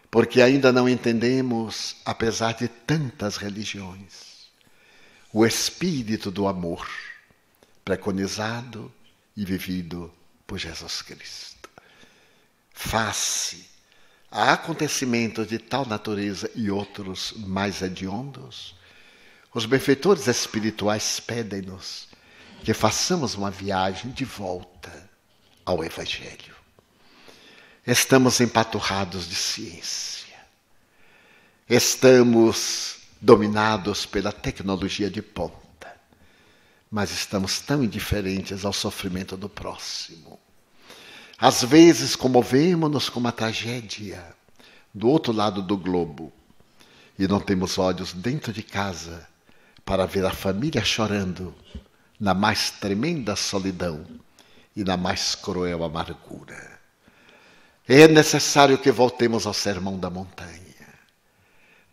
porque ainda não entendemos, apesar de tantas religiões, o espírito do amor preconizado e vivido por Jesus Cristo. Face a acontecimentos de tal natureza e outros mais hediondos, os benfeitores espirituais pedem-nos que façamos uma viagem de volta ao Evangelho. Estamos empaturrados de ciência. Estamos dominados pela tecnologia de ponta. Mas estamos tão indiferentes ao sofrimento do próximo. Às vezes comovemos-nos com uma tragédia do outro lado do globo e não temos olhos dentro de casa para ver a família chorando na mais tremenda solidão e na mais cruel amargura. É necessário que voltemos ao Sermão da Montanha.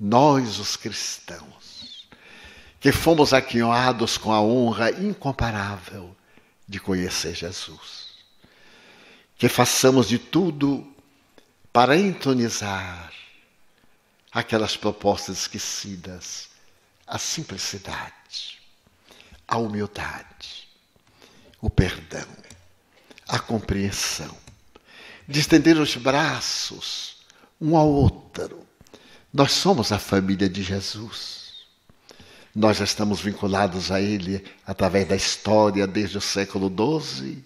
Nós, os cristãos, que fomos aquinhoados com a honra incomparável de conhecer Jesus. Que façamos de tudo para entronizar aquelas propostas esquecidas, a simplicidade, a humildade, o perdão, a compreensão, de estender os braços um ao outro. Nós somos a família de Jesus. Nós já estamos vinculados a Ele através da história desde o século XII,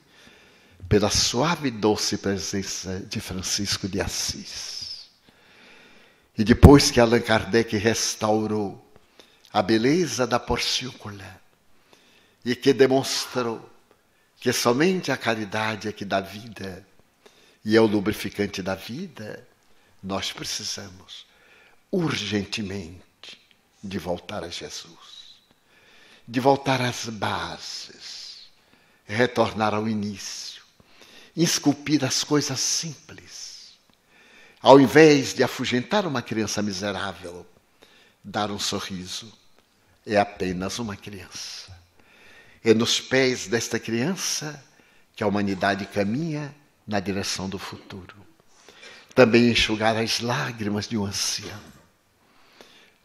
pela suave e doce presença de Francisco de Assis. E depois que Allan Kardec restaurou a beleza da porciúncula e que demonstrou que somente a caridade é que dá vida e é o lubrificante da vida, nós precisamos urgentemente de voltar a Jesus, de voltar às bases, retornar ao início, esculpir as coisas simples. Ao invés de afugentar uma criança miserável, dar um sorriso é apenas uma criança. É nos pés desta criança que a humanidade caminha na direção do futuro. Também enxugar as lágrimas de um ancião.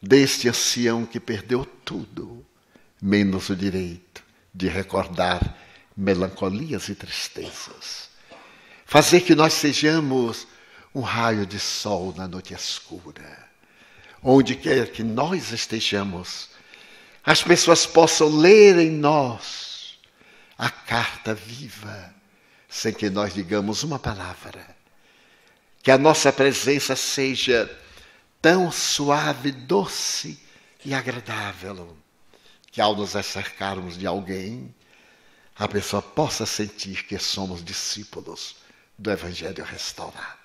Deste ancião que perdeu tudo, menos o direito de recordar melancolias e tristezas. Fazer que nós sejamos um raio de sol na noite escura. Onde quer que nós estejamos, as pessoas possam ler em nós a carta viva, sem que nós digamos uma palavra. Que a nossa presença seja tão suave, doce e agradável, que ao nos acercarmos de alguém, a pessoa possa sentir que somos discípulos do Evangelho restaurado.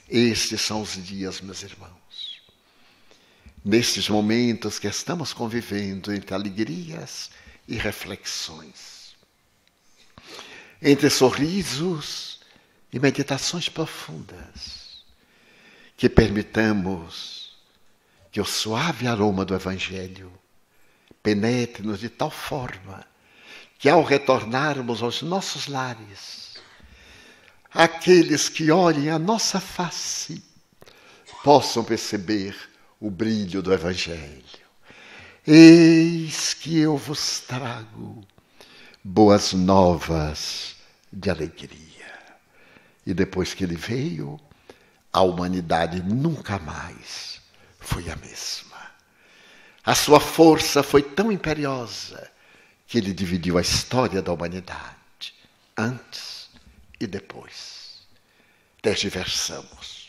Estes são os dias, meus irmãos. Nestes momentos que estamos convivendo entre alegrias e reflexões, entre sorrisos e meditações profundas, que permitamos que o suave aroma do Evangelho penetre-nos de tal forma que ao retornarmos aos nossos lares, aqueles que olhem a nossa face possam perceber o brilho do Evangelho. Eis que eu vos trago boas novas de alegria. E depois que ele veio, a humanidade nunca mais foi a mesma. A sua força foi tão imperiosa que ele dividiu a história da humanidade, antes e depois. Tergiversamos.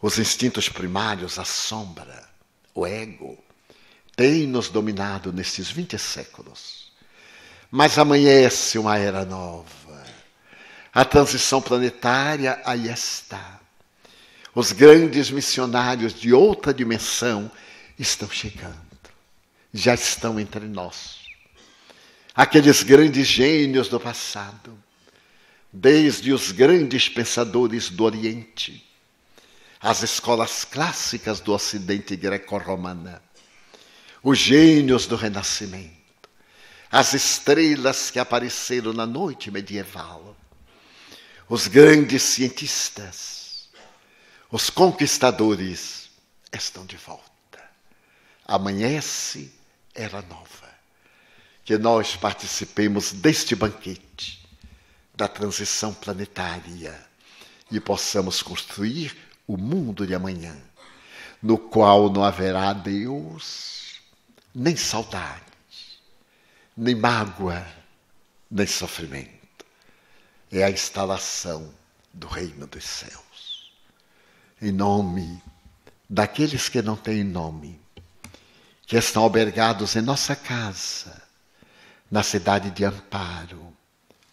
Os instintos primários, a sombra, o ego, têm nos dominado nestes 20 séculos. Mas amanhece uma era nova. A transição planetária aí está. Os grandes missionários de outra dimensão estão chegando. Já estão entre nós. Aqueles grandes gênios do passado, desde os grandes pensadores do Oriente, as escolas clássicas do Ocidente greco-romana, os gênios do Renascimento, as estrelas que apareceram na noite medieval, os grandes cientistas, Os conquistadores estão de volta. Amanhece era nova. Que nós participemos deste banquete, da transição planetária, e possamos construir o mundo de amanhã, no qual não haverá Deus, nem saudade, nem mágoa, nem sofrimento. É a instalação do reino dos céus. Em nome daqueles que não têm nome, que estão albergados em nossa casa, na cidade de Amparo,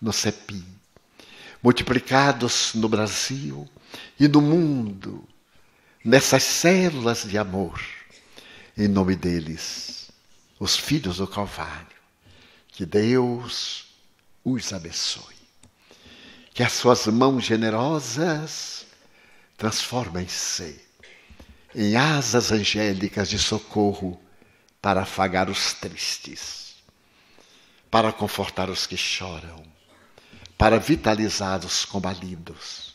no CEPI, multiplicados no Brasil e no mundo, nessas células de amor, em nome deles, os filhos do Calvário, que Deus os abençoe. Que as suas mãos generosas transformem-se em asas angélicas de socorro para afagar os tristes, para confortar os que choram, para vitalizar os combalidos,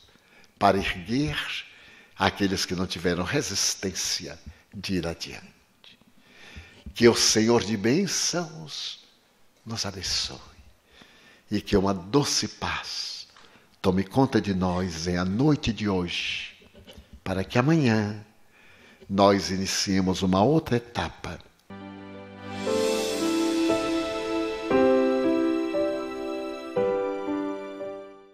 para erguer aqueles que não tiveram resistência de ir adiante. Que o Senhor de bênçãos nos abençoe e que uma doce paz tome conta de nós em a noite de hoje, para que amanhã nós iniciemos uma outra etapa